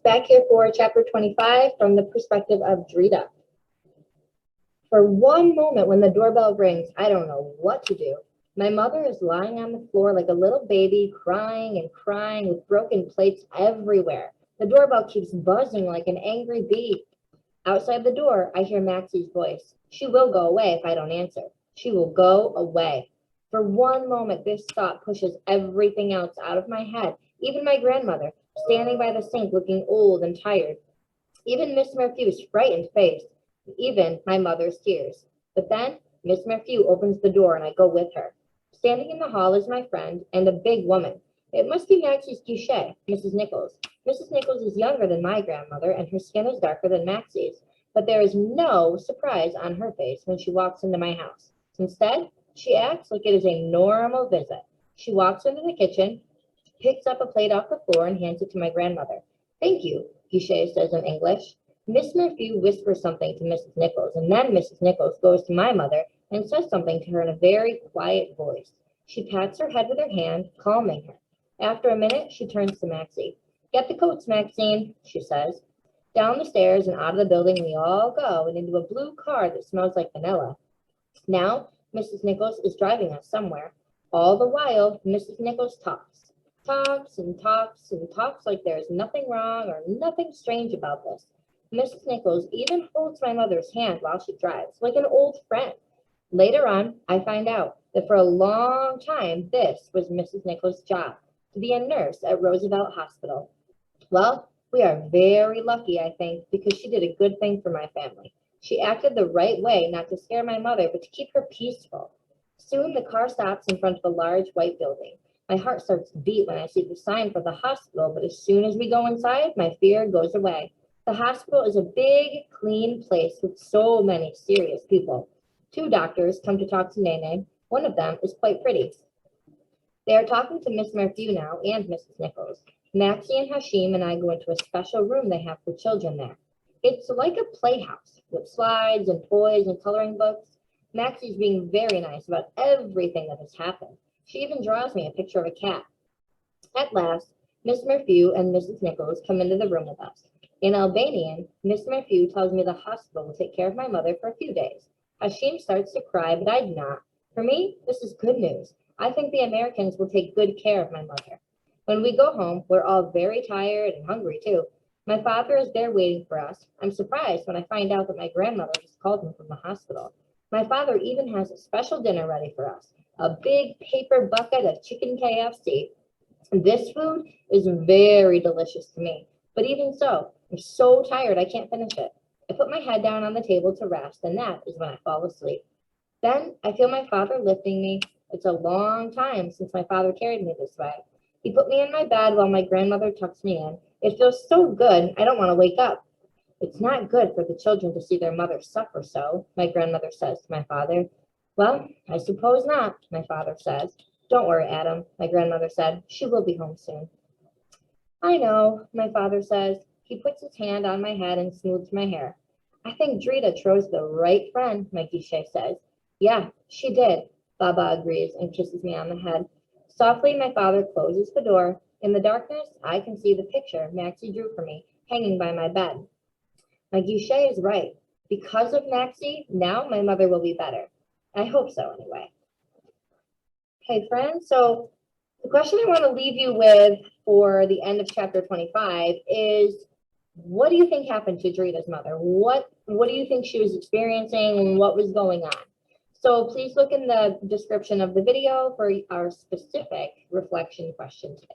Back here for chapter 25 from the perspective of Drita. For one moment when the doorbell rings, I don't know what to do. My mother is lying on the floor like a little baby, crying and crying with broken plates everywhere. The doorbell keeps buzzing like an angry bee. Outside the door, I hear Maxie's voice. She will go away if I don't answer. She will go away. For one moment, this thought pushes everything else out of my head, even my grandmother, standing by the sink looking old and tired. Even Miss Merthew's frightened face, even my mother's tears. But then Miss Merthew opens the door and I go with her. Standing in the hall is my friend and a big woman. It must be Maxie's Guichet, Mrs. Nichols. Mrs. Nichols is younger than my grandmother and her skin is darker than Maxie's, but there is no surprise on her face when she walks into my house. Instead, she acts like it is a normal visit. She walks into the kitchen, picks up a plate off the floor and hands it to my grandmother. Thank you, Guichet says in English. Miss Merthew whispers something to Mrs. Nichols, and then Mrs. Nichols goes to my mother and says something to her in a very quiet voice. She pats her head with her hand, calming her. After a minute, she turns to Maxie. Get the coats, Maxine, she says. Down the stairs and out of the building we all go and into a blue car that smells like vanilla. Now, Mrs. Nichols is driving us somewhere. All the while, Mrs. Nichols talks like there's nothing wrong or nothing strange about this. Mrs. Nichols even holds my mother's hand while she drives, like an old friend. Later on, I find out that for a long time, this was Mrs. Nichols' job, to be a nurse at Roosevelt Hospital. Well, we are very lucky, I think, because she did a good thing for my family. She acted the right way, not to scare my mother, but to keep her peaceful. Soon the car stops in front of a large white building. My heart starts to beat when I see the sign for the hospital, but as soon as we go inside, my fear goes away. The hospital is a big, clean place with so many serious people. 2 doctors come to talk to Nene. One of them is quite pretty. They are talking to Miss Merthew now and Mrs. Nichols. Maxie and Hashim and I go into a special room they have for children there. It's like a playhouse with slides and toys and coloring books. Maxie's being very nice about everything that has happened. She even draws me a picture of a cat. At last, Miss Merthew and Mrs. Nichols come into the room with us. In Albanian, Miss Merthew tells me the hospital will take care of my mother for a few days. Hashim starts to cry, but I do not. For me, this is good news. I think the Americans will take good care of my mother. When we go home, we're all very tired and hungry too. My father is there waiting for us. I'm surprised when I find out that my grandmother just called him from the hospital. My father even has a special dinner ready for us, a big paper bucket of chicken KFC. This food is very delicious to me, but even so, I'm so tired I can't finish it. I put my head down on the table to rest, and that is when I fall asleep. Then I feel my father lifting me. It's a long time since my father carried me this way. He put me in my bed while my grandmother tucks me in. It feels so good, I don't want to wake up. It's not good for the children to see their mother suffer so, my grandmother says to my father. Well, I suppose not, my father says. Don't worry, Adam, my grandmother said. She will be home soon. I know, my father says. He puts his hand on my head and smooths my hair. I think Drita chose the right friend, my Guichet says. Yeah, she did, Baba agrees and kisses me on the head. Softly, my father closes the door. In the darkness, I can see the picture Maxie drew for me, hanging by my bed. My Guichet is right. Because of Maxie, now my mother will be better. I hope so, anyway. Okay, friends, so the question I want to leave you with for the end of chapter 25 is, what do you think happened to Drita's mother? What do you think she was experiencing and what was going on? So please look in the description of the video for our specific reflection question today.